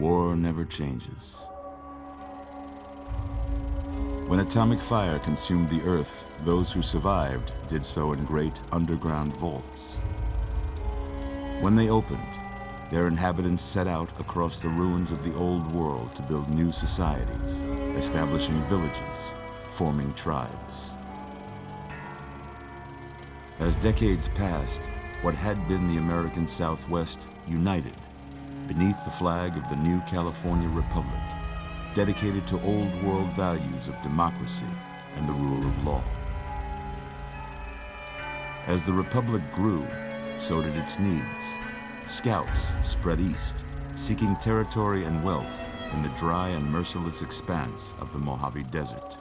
war never changes. When atomic fire consumed the Earth, those who survived did so in great underground vaults. When they opened, their inhabitants set out across the ruins of the old world to build new societies, establishing villages, forming tribes. As decades passed, what had been the American Southwest united beneath the flag of the new California Republic, dedicated to old world values of democracy and the rule of law. As the Republic grew, so did its needs. Scouts spread east, seeking territory and wealth in the dry and merciless expanse of the Mojave Desert.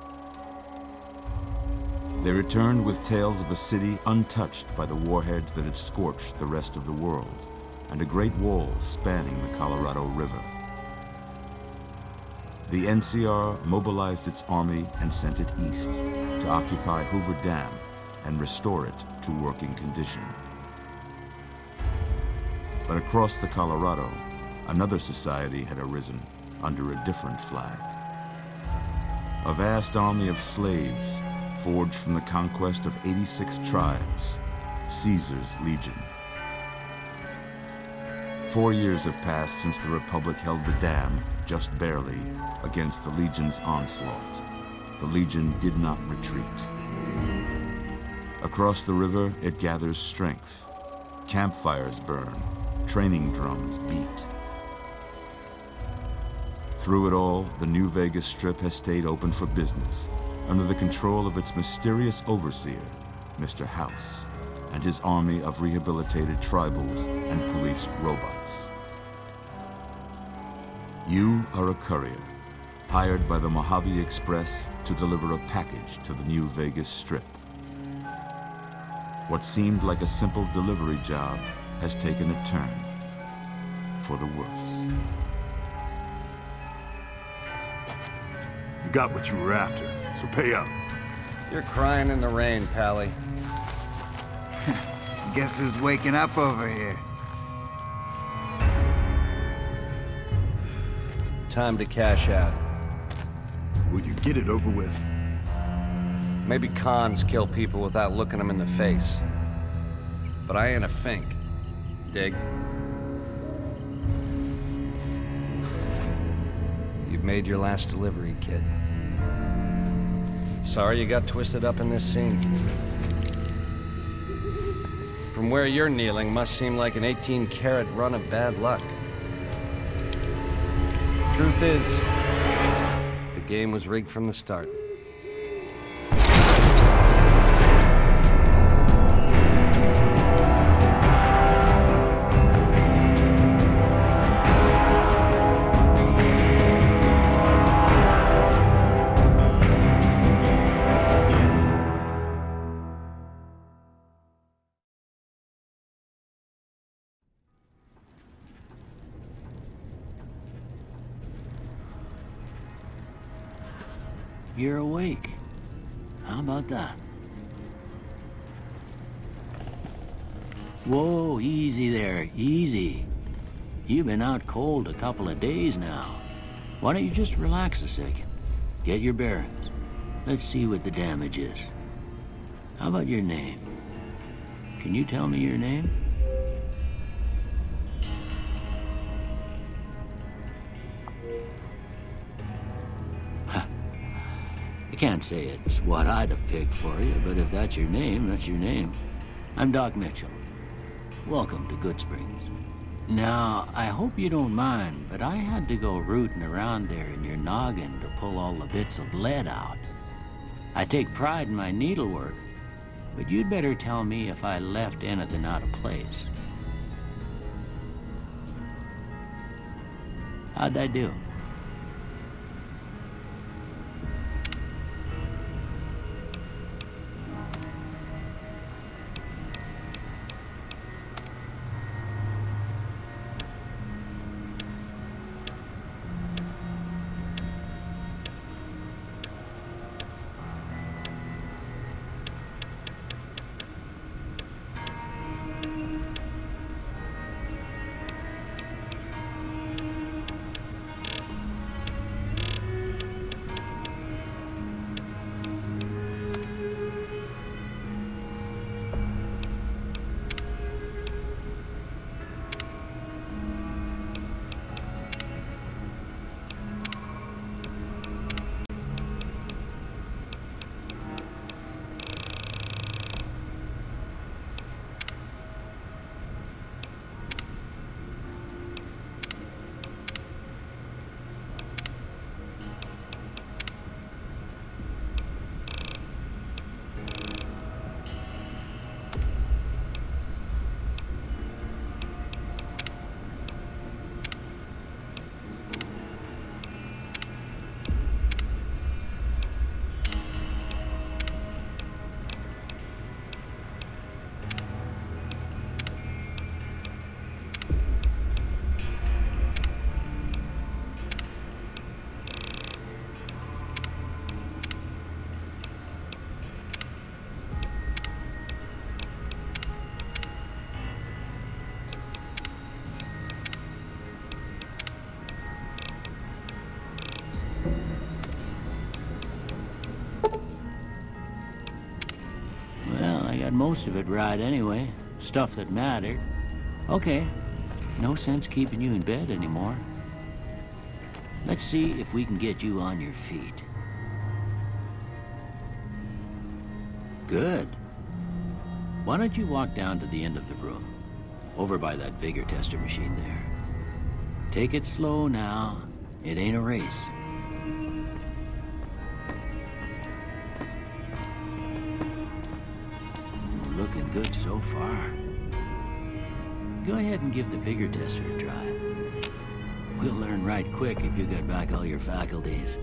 They returned with tales of a city untouched by the warheads that had scorched the rest of the world, and a great wall spanning the Colorado River. The NCR mobilized its army and sent it east to occupy Hoover Dam and restore it to working condition. But across the Colorado, another society had arisen under a different flag. A vast army of slaves forged from the conquest of 86 tribes, Caesar's Legion. 4 years have passed since the Republic held the dam, just barely, against the Legion's onslaught. The Legion did not retreat. Across the river, it gathers strength. Campfires burn, training drums beat. Through it all, the New Vegas Strip has stayed open for business, under the control of its mysterious overseer, Mr. House, and his army of rehabilitated tribals and police robots. You are a courier, hired by the Mojave Express to deliver a package to the New Vegas Strip. What seemed like a simple delivery job has taken a turn for the worse. You got what you were after, so pay up. You're crying in the rain, Pally. Guess who's waking up over here? Time to cash out. Will you get it over with? Maybe cons kill people without looking them in the face. But I ain't a fink. Dig? You've made your last delivery, kid. Sorry you got twisted up in this scene. From where you're kneeling must seem like an 18-carat run of bad luck. Truth is, the game was rigged from the start. You're awake. How about that? Whoa, easy there, easy. You've been out cold a couple of days now. Why don't you just relax a second? Get your bearings. Let's see what the damage is. How about your name? Can you tell me your name? I can't say it's what I'd have picked for you, but if that's your name, that's your name. I'm Doc Mitchell. Welcome to Goodsprings. Now, I hope you don't mind, but I had to go rooting around there in your noggin to pull all the bits of lead out. I take pride in my needlework, but you'd better tell me if I left anything out of place. How'd I do? most of it right anyway. Stuff that mattered. Okay, no sense keeping you in bed anymore. Let's see if we can get you on your feet. Good. Why don't you walk down to the end of the room, over by that vigor tester machine there. Take it slow now. It ain't a race. Looking good so far. Go ahead and give the vigor tester a try. We'll learn right quick if you get back all your faculties.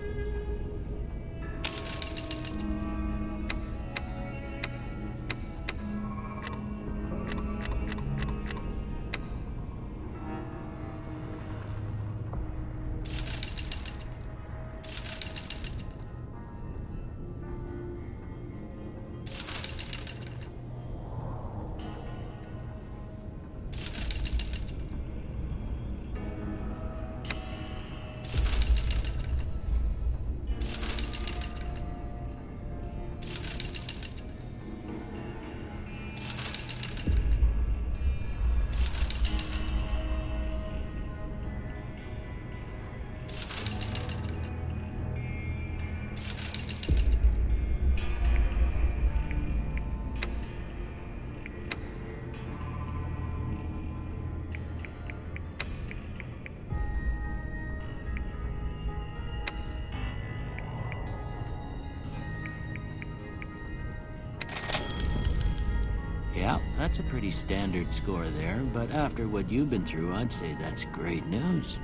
Yeah, that's a pretty standard score there, but after what you've been through, I'd say that's great news.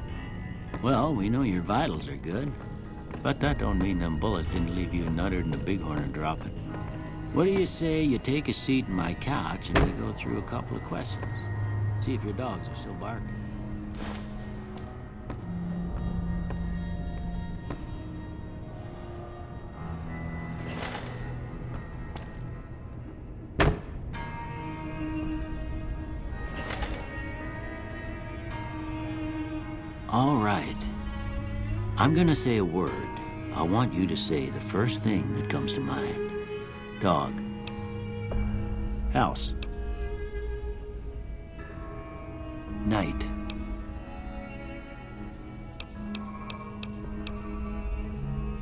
Well, we know your vitals are good, but that don't mean them bullets didn't leave you nuttered in the bighorn and drop it. What do you say you take a seat in my couch and we go through a couple of questions? See if your dogs are still barking. All right. I'm gonna say a word. I want you to say the first thing that comes to mind. Dog. House. Night.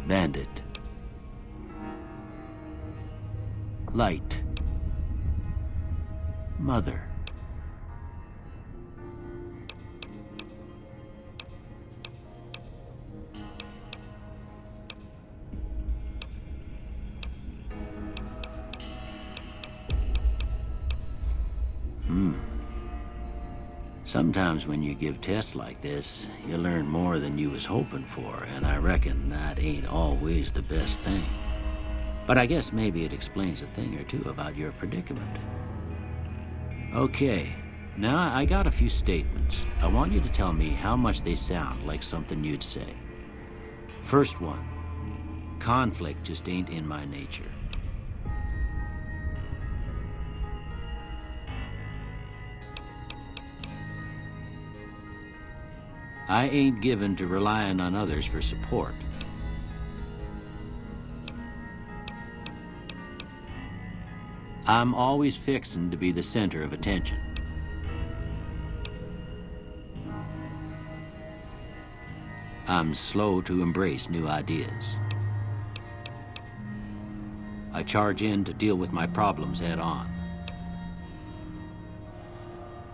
Bandit. Light. Mother. Sometimes when you give tests like this, you learn more than you was hoping for, and I reckon that ain't always the best thing. But I guess maybe it explains a thing or two about your predicament. Okay, now I got a few statements. I want you to tell me how much they sound like something you'd say. First one, conflict just ain't in my nature. I ain't given to relying on others for support. I'm always fixin' to be the center of attention. I'm slow to embrace new ideas. I charge in to deal with my problems head on.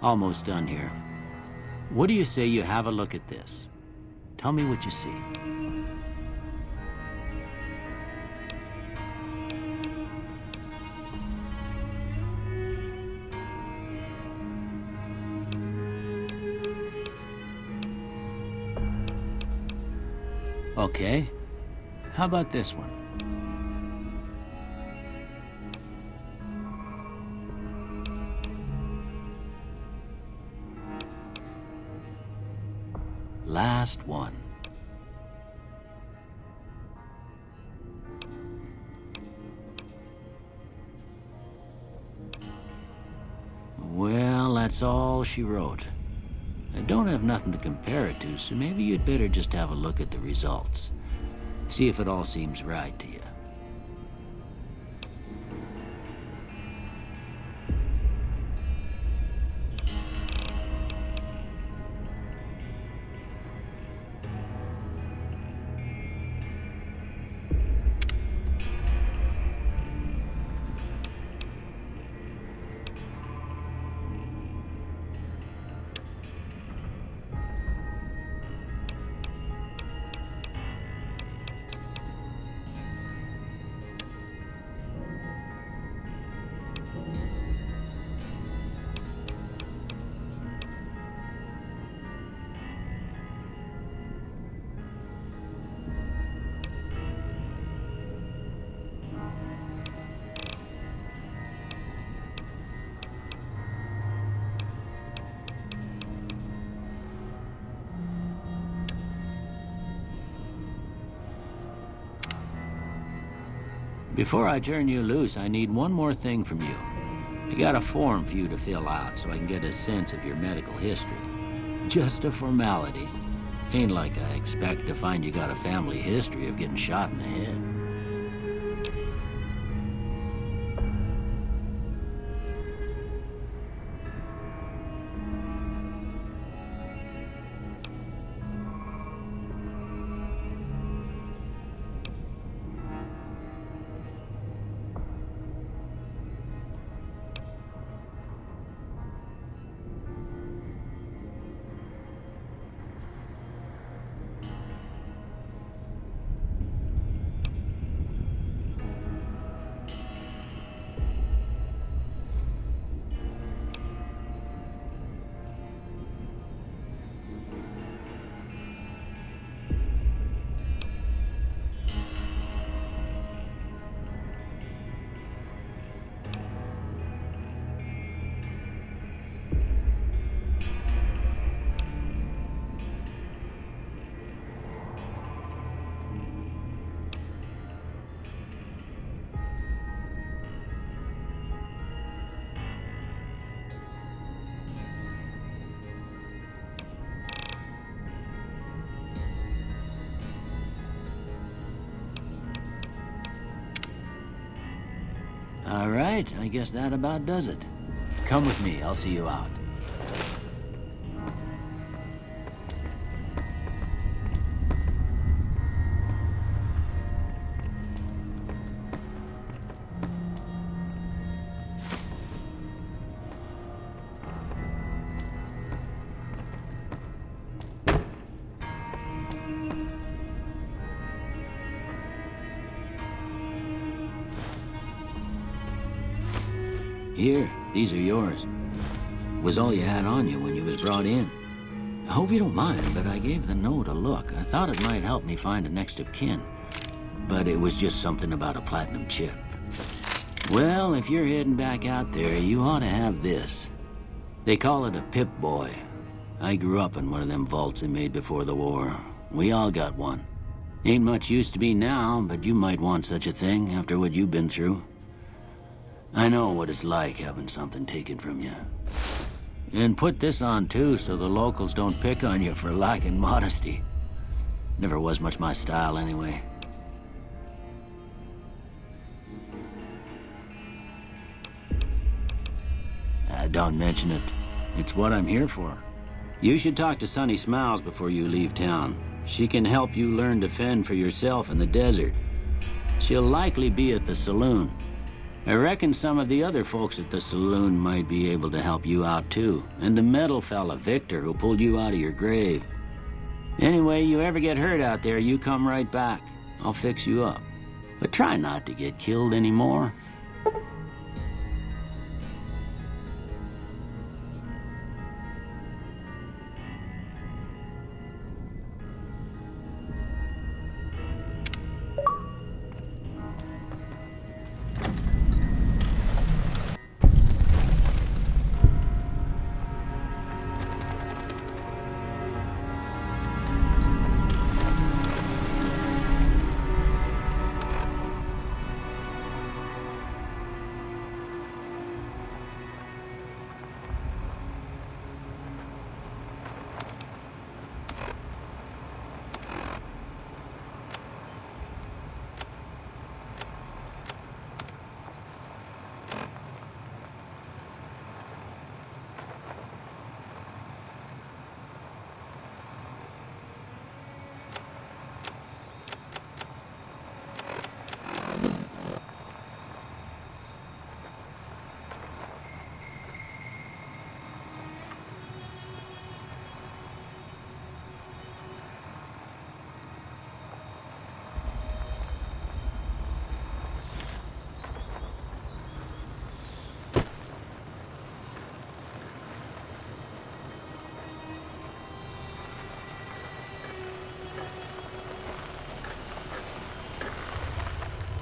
Almost done here. What do you say you have a look at this? Tell me what you see. Okay. How about this one? Last one. Well, that's all she wrote. I don't have nothing to compare it to, so maybe you'd better just have a look at the results. See if it all seems right to you. Before I turn you loose, I need one more thing from you. I got a form for you to fill out so I can get a sense of your medical history. Just a formality. Ain't like I expect to find you got a family history of getting shot in the head. All right, I guess that about does it. Come with me, I'll see you out. Here, these are yours. Was all you had on you when you was brought in. I hope you don't mind, but I gave the note a look. I thought it might help me find a next of kin. But it was just something about a platinum chip. Well, if you're heading back out there, you ought to have this. They call it a Pip-Boy. I grew up in one of them vaults they made before the war. We all got one. Ain't much use to me now, but you might want such a thing after what you've been through. I know what it's like having something taken from you. And put this on too, so the locals don't pick on you for lacking modesty. Never was much my style anyway. Don't mention it. It's what I'm here for. You should talk to Sunny Smiles before you leave town. She can help you learn to fend for yourself in the desert. She'll likely be at the saloon. I reckon some of the other folks at the saloon might be able to help you out too. And the metal fella, Victor, who pulled you out of your grave. Anyway, you ever get hurt out there, you come right back. I'll fix you up. But try not to get killed anymore.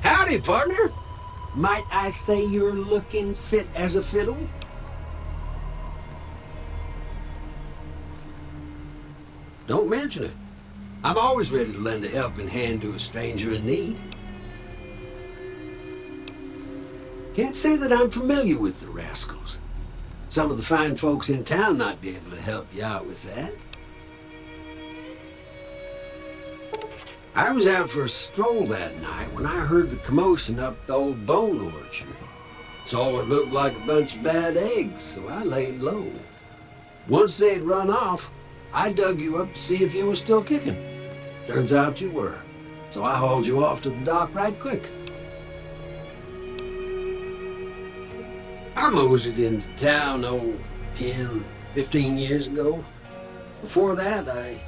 Howdy, partner. Might I say you're looking fit as a fiddle? Don't mention it. I'm always ready to lend a helping hand to a stranger in need. Can't say that I'm familiar with the rascals. Some of the fine folks in town might be able to help you out with that. I was out for a stroll that night when I heard the commotion up the old bone orchard. Saw what looked like a bunch of bad eggs, so I laid low. Once they'd run off, I dug you up to see if you were still kicking. Turns out you were, so I hauled you off to the dock right quick. I moseyed into town, 10, 15 years ago. Before that, I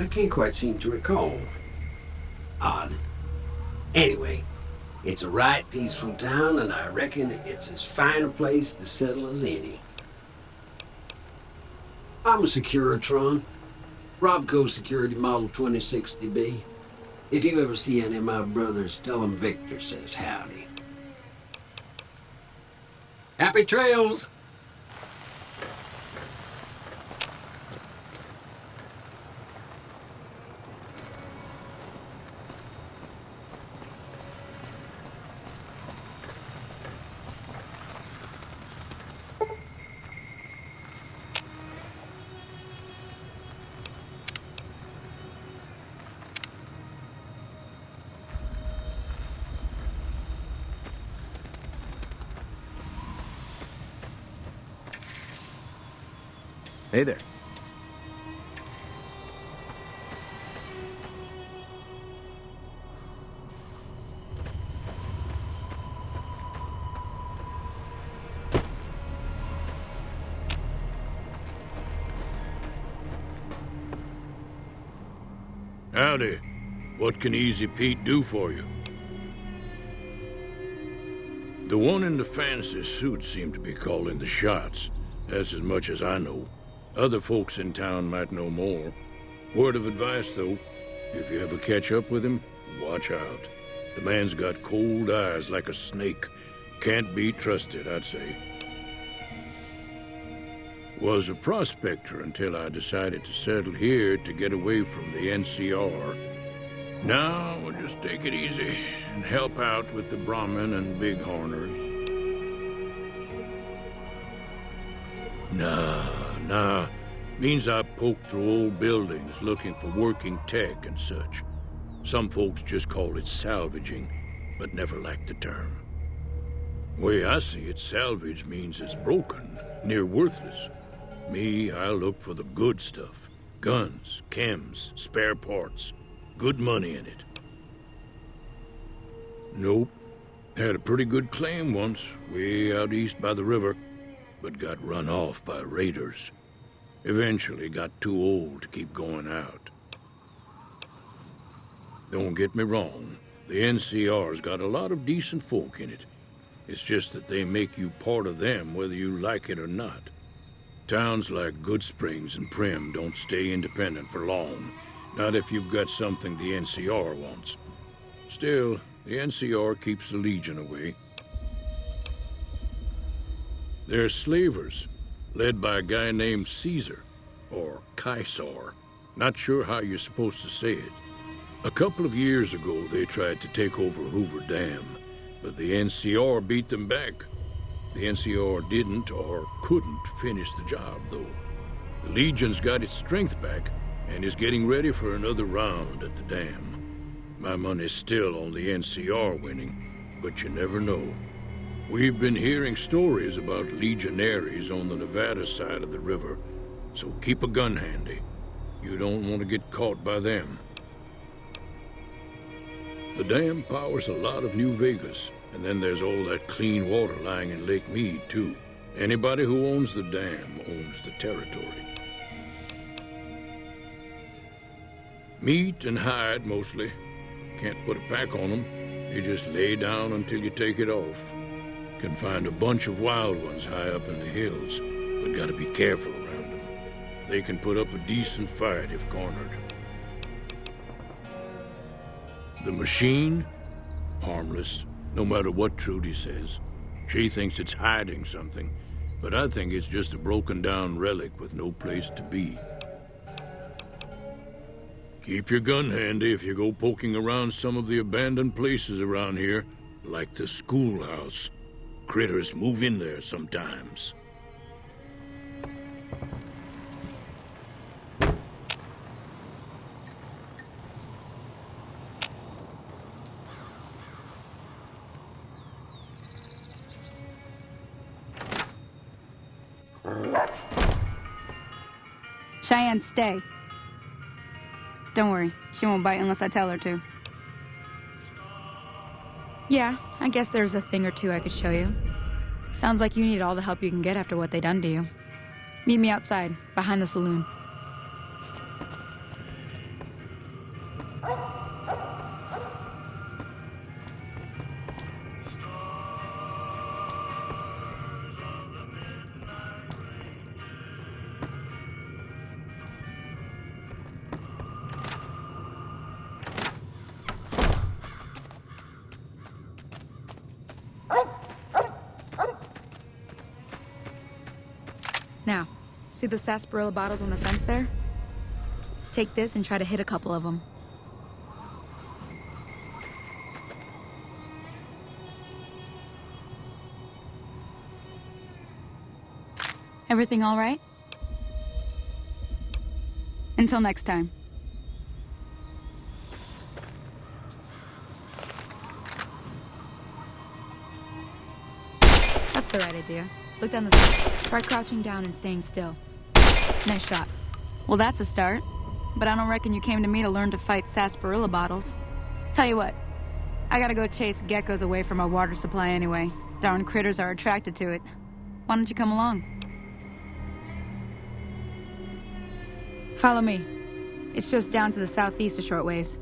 can't quite seem to recall. Odd. Anyway, it's a right peaceful town, and I reckon it's as fine a place to settle as any. I'm a Securitron. Robco Security Model 2060B. If you ever see any of my brothers, tell them Victor says howdy. Happy trails! Hey there. Howdy. What can Easy Pete do for you? The one in the fancy suit seemed to be calling the shots. That's as much as I know. Other folks in town might know more. Word of advice, though, if you ever catch up with him, watch out. The man's got cold eyes like a snake. Can't be trusted, I'd say. Was a prospector until I decided to settle here to get away from the NCR. Now, we'll just take it easy and help out with the Brahmin and Bighorners. Nah. Means I poke through old buildings looking for working tech and such. Some folks just call it salvaging, but never liked the term. Way I see it, salvage means it's broken, near worthless. Me, I look for the good stuff. Guns, chems, spare parts. Good money in it. Nope. Had a pretty good claim once, way out east by the river, but got run off by raiders. Eventually got too old to keep going out. Don't get me wrong, the NCR's got a lot of decent folk in it. It's just that they make you part of them whether you like it or not. Towns like Goodsprings and Primm don't stay independent for long, not if you've got something the NCR wants. Still, the NCR keeps the Legion away. They're slavers, led by a guy named Caesar, or Caesar. Not sure how you're supposed to say it. A couple of years ago, they tried to take over Hoover Dam, but the NCR beat them back. The NCR didn't or couldn't finish the job, though. The Legion's got its strength back and is getting ready for another round at the dam. My money's still on the NCR winning, but you never know. We've been hearing stories about legionaries on the Nevada side of the river, so keep a gun handy. You don't want to get caught by them. The dam powers a lot of New Vegas, and then there's all that clean water lying in Lake Mead, too. Anybody who owns the dam owns the territory. Meat and hide, mostly. Can't put a pack on them. You just lay down until you take it off. Can find a bunch of wild ones high up in the hills, but gotta be careful around them. They can put up a decent fight if cornered. The machine? Harmless, no matter what Trudy says. She thinks it's hiding something, but I think it's just a broken down relic with no place to be. Keep your gun handy if you go poking around some of the abandoned places around here, like the schoolhouse. Critters move in there sometimes. Cheyenne, stay. Don't worry, she won't bite unless I tell her to. Yeah, I guess there's a thing or two I could show you. Sounds like you need all the help you can get after what they done to you. Meet me outside, behind the saloon. Now, see the sarsaparilla bottles on the fence there? Take this and try to hit a couple of them. Everything all right? Until next time. That's the right idea. Look down the side. Try crouching down and staying still. Nice shot. Well, that's a start. But I don't reckon you came to me to learn to fight sarsaparilla bottles. Tell you what, I gotta go chase geckos away from our water supply anyway. Darn critters are attracted to it. Why don't you come along? Follow me. It's just down to the southeast a short ways.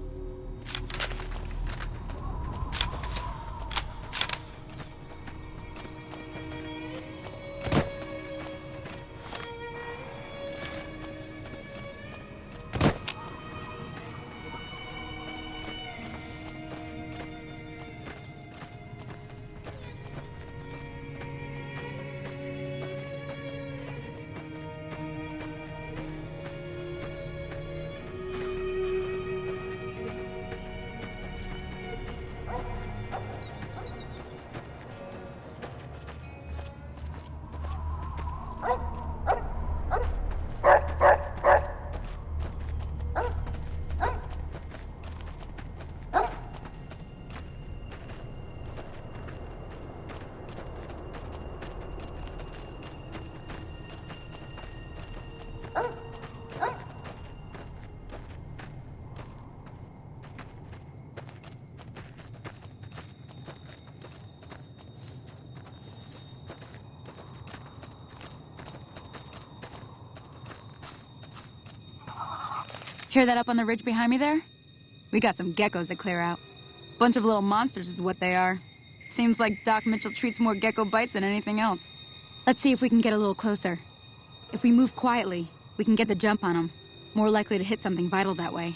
Hear that up on the ridge behind me there? We got some geckos to clear out. Bunch of little monsters is what they are. Seems like Doc Mitchell treats more gecko bites than anything else. Let's see if we can get a little closer. If we move quietly, we can get the jump on them. More likely to hit something vital that way.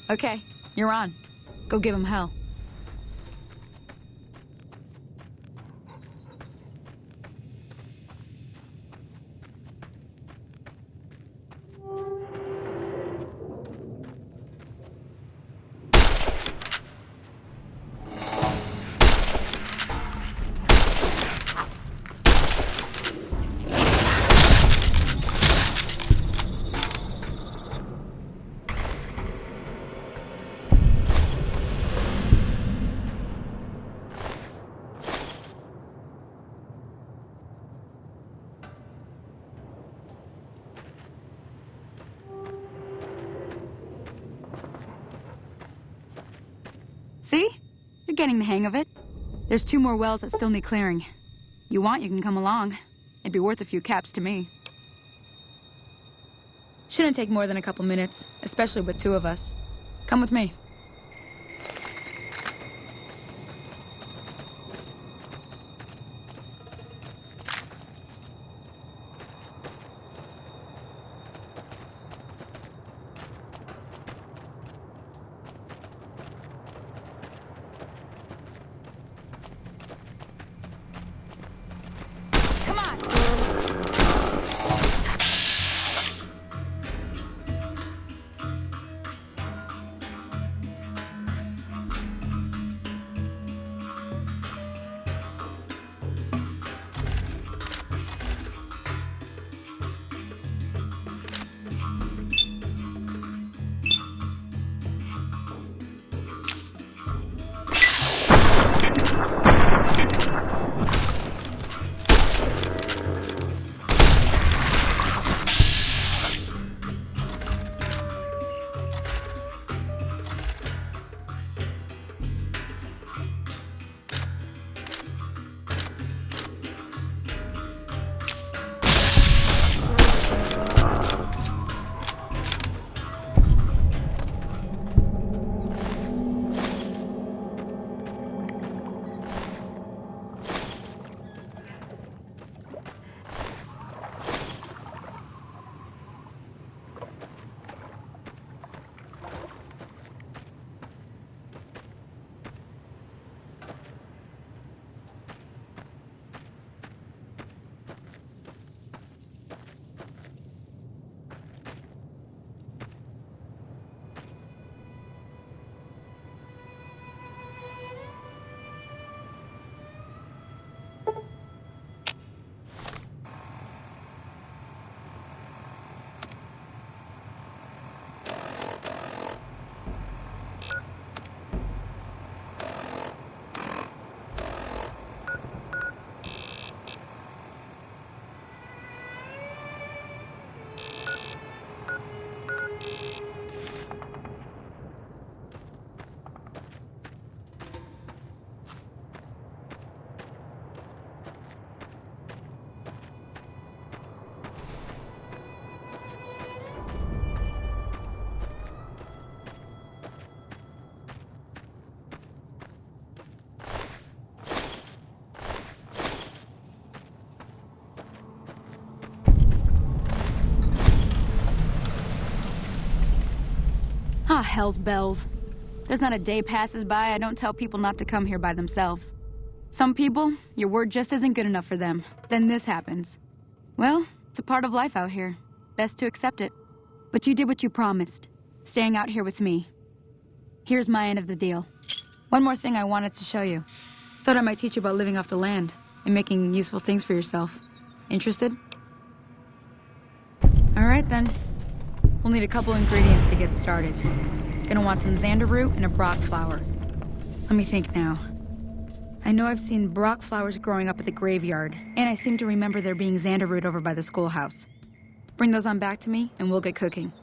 Okay, you're on. Go give him hell. See? You're getting the hang of it. There's 2 more wells that still need clearing. You want, you can come along. It'd be worth a few caps to me. Shouldn't take more than a couple minutes, especially with 2 of us. Come with me. Ah, hell's bells. There's not a day passes by I don't tell people not to come here by themselves. Some people, your word just isn't good enough for them. Then this happens. Well, it's a part of life out here. Best to accept it. But you did what you promised, staying out here with me. Here's my end of the deal. One more thing I wanted to show you. Thought I might teach you about living off the land and making useful things for yourself. Interested? All right, then. We'll need a couple ingredients to get started. Gonna want some xander root and a brock flower. Let me think now. I know I've seen brock flowers growing up at the graveyard, and I seem to remember there being xander root over by the schoolhouse. Bring those on back to me, and we'll get cooking.